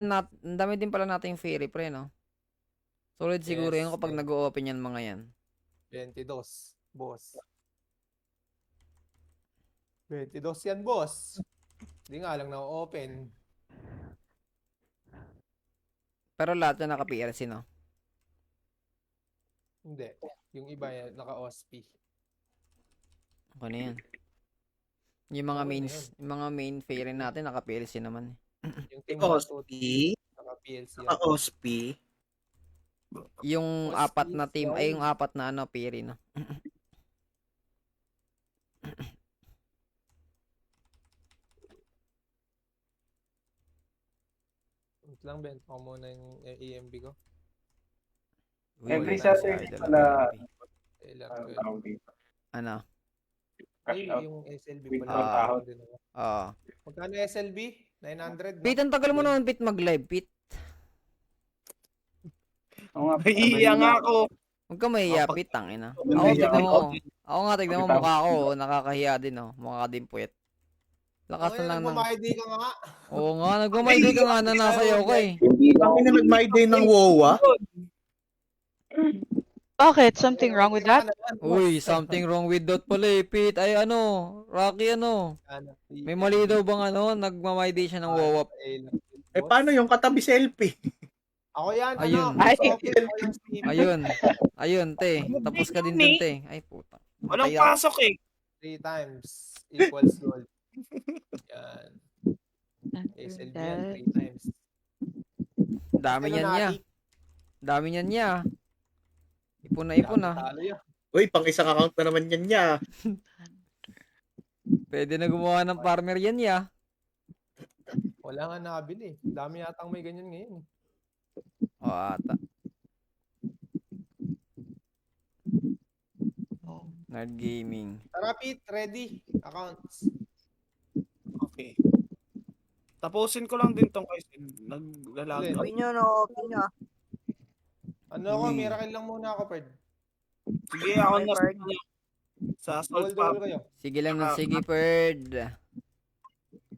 ang dami din pala nating fairy pre, no? Solid siguro Yes, yun kapag eh. nag-o-open yan mga yan. 22, boss. 22 yan, boss. Hindi nga lang na-open. Pero lahat yan naka-PRC, no? Hindi. Yung iba yan, naka-OSP. Ano na yan? Yung mga Okay na mains, yun. yung mga main fairy natin naka-PRC naman. Yung Team OSP? naka-PLC yan. Naka-OSP? Yung OSP apat na team, ay yun. yung apat na ano, fairy, no? Wait lang, benta ko muna yung EMB ko. Every Wala Saturday si Idol pala, Baby. Kailan ang ko yun? tawag dito. Ano? Ay, Cash out. yung SLB With pala. Ah. tao. Oo. Magkano SLB? 900, no? Pete, ang tagal mo naman, Pete, mag-live, Pete. Oo nga, Nahihiya nga ako. Huwag ka mahiya, Pag- Pete, tangina. Pag- Ako, nahiya tignan ako. mo. Ako nga, tignan mo, Pagkatapos- mukha ko, nakakahiya din, oh. Mukha din puwet. Lakas na lang ng... Nagmamahidi ka nga. Oo nga, nagmamayday ka nga na nasayaw ka eh. Hindi lang. Kami na nag-my day ng WOA. Bakit? Something wrong with that? Uy, something wrong with that pala eh, Pete. Ay ano, Rocky ano. May mali daw bang ano, nagmamayday siya ng WOWAP. Eh paano yung katabi selfie? Ako yan, Ayun. ano? Ay. Ayun. Ayun, te. Tapos ka din dun, te. Ay, puta. Walang Kaya- pasok eh. 3 times equals gold. Yan. SLB yan, 3 times. Dami niyan niya. Dami niyan niya. Ipon na ipon ah. Talo yan. Uy, pang isang account na naman yan niya. Pwede na gumawa ng farmer yan niya. Wala nga nakabili. Dami yatang may ganyan ngayon. O, ata. Nerd Gaming. Tara, Pete, ready. Accounts. Okay. Tapusin ko lang din tong guys. Naglalag. Ulit. Nyo, no-open nyo ah. Ano ako, Uy. miracle lang muna ako, Perd. Sige, ako na Bird. sa Salt Gold Pub. kayo. Sige lang ng sige, Perd.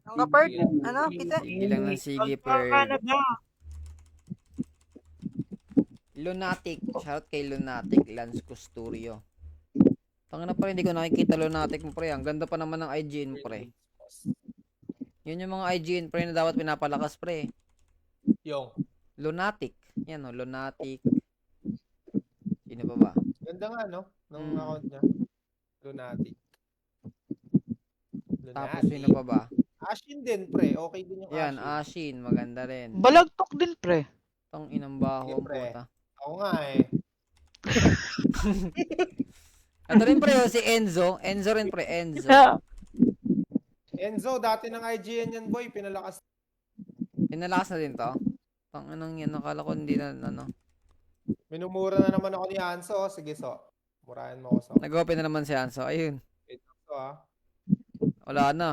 Ang kapart, ano, kita? Sige lang ng sige, Salt Pub, Perd. Canada. Lunatic. Shoutout kay Lunatic. Lance Custorio. Tangina pa rin, hindi ko nakikita Lunatic mo, pre. Ang ganda pa naman ng IGN mo, pre. Yun yung mga IGN, pre, na dapat pinapalakas, pre. Yung. Lunatic. Yan, o. Lunatic. Sino pa ba? Ganda nga, no? Nung account niya. Lunatic. Tapos, sino pa ba? Ashin din, pre. Okay din yung Yan, Ashin. Ashin. Maganda rin. Balagtok din, pre. Tang inang baho ang Siyempre. puta. Ako nga eh. Ito rin, pre, o, si Enzo. Enzo rin, pre. Enzo. Enzo, dati ng IGN yan, boy. Pinalakas. Pinalakas na din to. Tang inang yan. Nakala ko hindi na, ano. Minumura na naman ako ni Anso. Sige, so. Murahin mo ako, so. Nag-open na naman si Enzo. Ayun. Wait lang, so, ah. Wala na.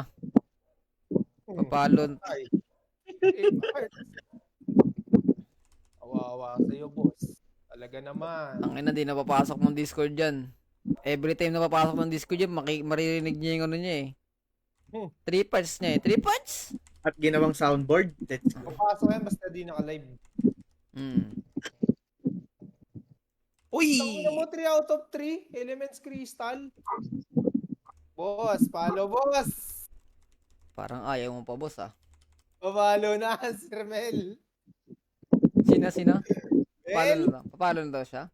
Papalon. Ay. Awawa sa'yo, boss. Talaga naman. Ang ina, di napapasok ng Discord dyan. Every time napapasok ng Discord dyan, maririnig niya yung ano niya eh. 3 parts niya eh. 3 parts? At ginawang soundboard. Let's go. Papasok yan, basta di naka-live. Uy! Tangina mo, 3 out of 3. Elements Crystal. Boss, follow, boss. Parang ayaw mo pa, boss ah. Pabalo na, Sir Mel. Sina? Mel? Papalo na daw siya?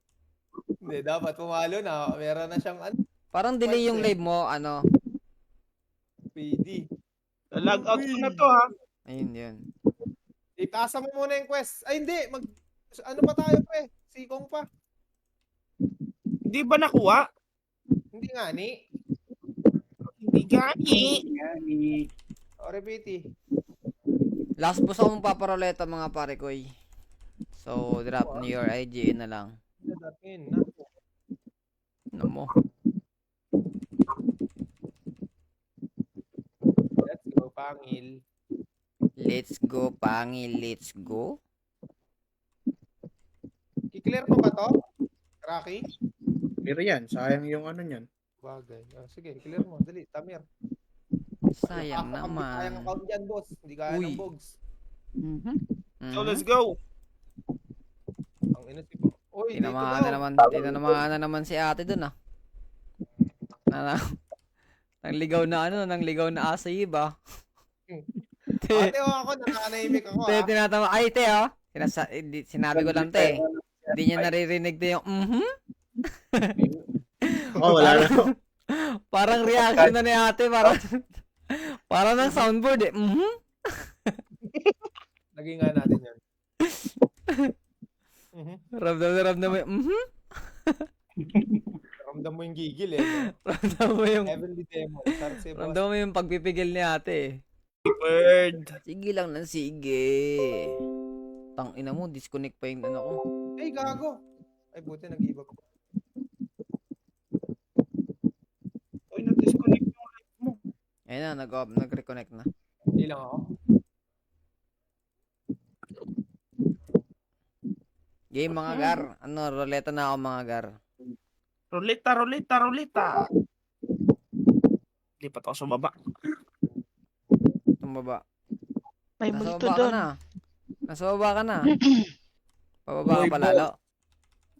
Hindi, dapat pumalo na. Meron na siyang ano, Parang delay yung live mo, ano. PD. Lag out ko na to ha. Ayun, yun. Ipasa mo muna yung quest. Ay, hindi. Ano pa tayo, pre? Sikong pa. Hindi ba nakuha? Hindi nga, ni. Hindi gani. Sorry, PT. Last boss akong paparoleta mga pare ko eh. So, drop ni your IGN na lang. Datin na. Ano mo? Let's go, Pangil. Let's go, Pangil. Let's go. I-clear mo ba to? Rocky? Pero yan, sayang yung ano niyan. Bagay. Oh, sige, clear mo. Dali, Tamir. Sayang Kayang naman. account dyan, boss. Hindi kaya Uy. ng bogs. Mhm. So, Mhm. let's go. Ang ina tipo. Uy, dito Tinamahan na naman si ate dun ah. Na, nang ligaw na nang ligaw na asayib ah. Ate, ako, nananahimik ako Tinatama, ay te oh. Sinabi ko lang te. Hindi niya naririnig te yung Oh, wala na. Parang reaction na ni ate, parang ng soundboard eh. Laging nga natin yan. Ramdam mo yung Ramdam mo yung gigil eh. No? Ramdam mo yung Heavenly Demon. Sarap si boss. Ramdam mo yung pagpipigil ni ate. Bird. Sige lang ng sige. Tang ina mo, disconnect pa yung ano ko. Ay, gago. Ay, buti nag-iba ko. Uy, nag-disconnect yung live mo. Ayun na, nag-reconnect na. Hindi lang ako. Game mga gar. Ano, roleta na ako mga gar. Rolita. Lipat ako sa baba. Tumaba. May Nasa multo baba ka doon. na. Nasa baba ka na. Pababa ka Uy, pa lalo.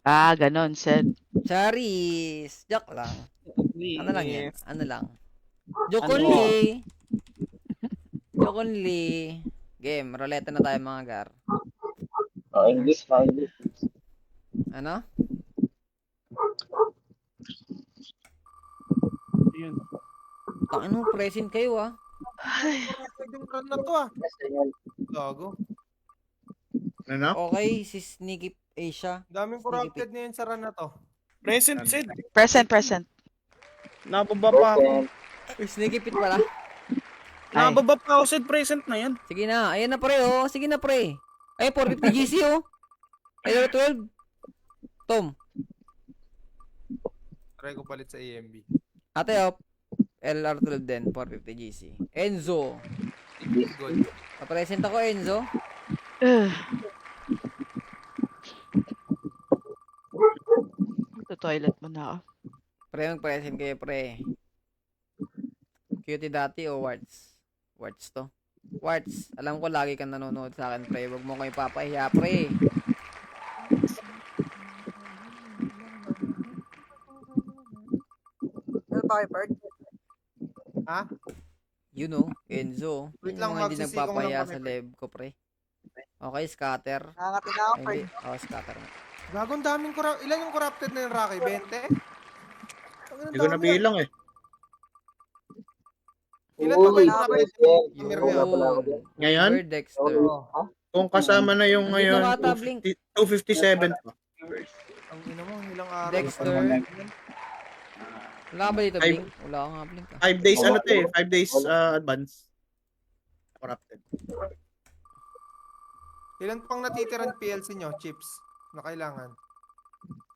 Ah, ganon, said. Charis. Joke lang. Ano lang yan? Ano lang? Joke Ano? only. Joke only. Game. Roleta na tayo mga gar. English. Ano? Yun. Takin mo, present kayo ah. Pwedeng run na to ah. Gago. Ano? Okay, si Sneaky Asia. Daming corrupted ngayon sa run na to. Present, Sid. Present. Nababa pa ako. Uy, Sneaky Pit pala. Ay. Nababa pa ako, Sid. Present na yan. Sige na. Ayan na pre oh. Sige na pre. Ay, 450 GC oh. Ay, 12. Tom. Try ko palit sa AMB. Ate oh. LR12 din. 450 GC. Enzo. Good. Papresent ako Enzo. Toilet muna ako. Pre, mag-present kayo pre. Cutie dati o Warts? Warts to. Warts, alam ko lagi kang nanonood sa akin pre. Huwag mo kayo papahiya pre. Ano ba kayo, Bird? Ha? You know, Enzo. Wait Yun lang, yung mga hindi magsisikong lang nagpapahiya kami, sa pre. live ko pre. Okay, scatter. Nangangatin na ako, Ay, Bird. hindi. Oh, scatter na. Gagong daming ilan yung corrupted na yung Rocky? 20? Hindi ko nabilang eh. Ilan pa ba yung Uy, corrupted? Yun. Ngayon? Over Dexter. Kung kasama na yung Nandito ngayon, ka ata, Blink. 257 pa. Ang ina mo, ilang araw. Dexter. Wala ka ba dito, Ay. Blink? Wala ka nga, Blink. 5 days ano to eh, 5 days advance. Corrupted. Ilan pang natitirang PLC nyo, chips, na kailangan?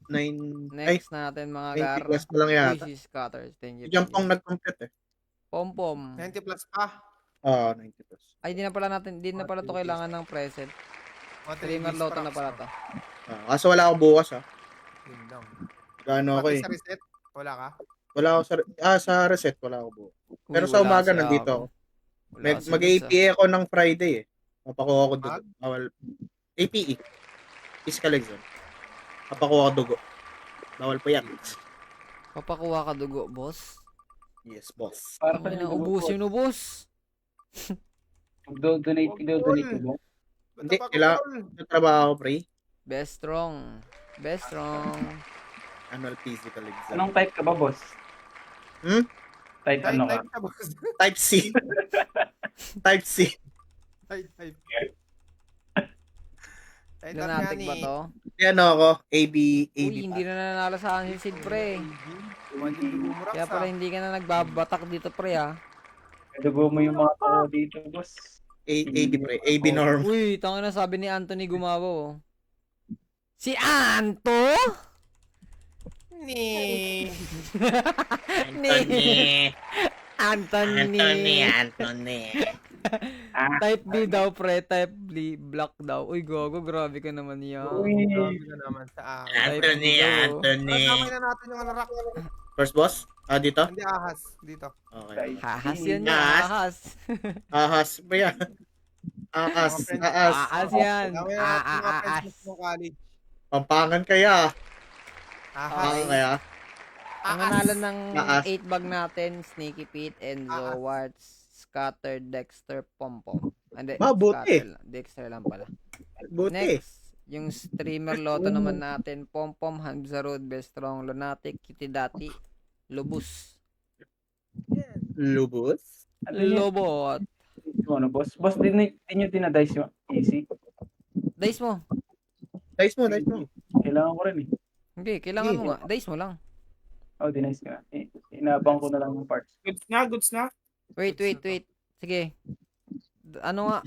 9, ay, Next natin mga 90 gar. plus pa lang yata. PC scatters. Thank you. Diyan pong nag-compete eh. Pom-pom. 90 plus pa. 90 plus. Ay, di na pala to kailangan ng present. Mga Streamer days loto pa na pala to. Kaso wala ako bukas Yun lang. Gano ako Pati eh. sa reset, wala ka? Wala ako sa reset, wala ako bukas. Pero Uy, sa wala umaga si nandito Aaron. ako. Wala si Mag-APA ako ng Friday eh. Papakuha ko dugo. Mag? Bawal. APE. Physical exam. Papakuha ko dugo. Bawal pa yan. Papakuha ka dugo, boss. Yes, boss. Para Ano na, ubus yun, ubus. Donate mo. Hindi, kailangan trabaho, pre. Best strong. Best strong. Annual physical exam. Anong type ka ba, boss? Hmm? Type ano ka? Type ka, boss. Type C. Type C. Type. Type Lunatic ba to? Ano ako? AB Uy, pa. hindi na nanalo sa akin si Sid, pre. Kaya pala hindi ka na nagbabatak dito, pre, ah. Dugo mo yung mga tao dito, boss. AB pre. AB norm. Uy, tanga na sabi ni Anthony Gumawa, oh. Si Anto? Ni. Anthony. Anthony. Type B daw, pre. Type B. Black daw. Uy, gogo. Grabe ka naman yan. Grabe ka naman sa akin. Anthony, Anthony. Damay na natin yung ano, rock. First boss? Dito? Hindi ahas. Dito. Okay. Hahas yan Ahas. Hahas. Ahas. Ba yan? Aas. Mga friends. Aas. Aas yan. Dami na natin mga friends mo college. Pampangan kaya. Ahas. Pampangan kaya. Ang nanalo ng Taas. 8 bag natin, Sneaky Pete, Enzo, Warts, Scatter, Dexter, Pompom. Hindi, Mabuti. Scatter lang. Dexter lang pala. Buti. Next, yung streamer loto naman natin, Pompom, Hamza Road, Best Strong, Lunatic, Kitty Dati, Lubus. Lubos. Ano yun? Lobot. Ano, boss? Boss, din nyo tinadice yung easy. Dice mo. Dice mo, dice mo. Kailangan ko rin eh. Hindi, kailangan mo nga. Dice mo lang. Oh, dinice ka. Inabang ko na lang yung parts. Goods na, goods na. Wait. Sige. Ano nga,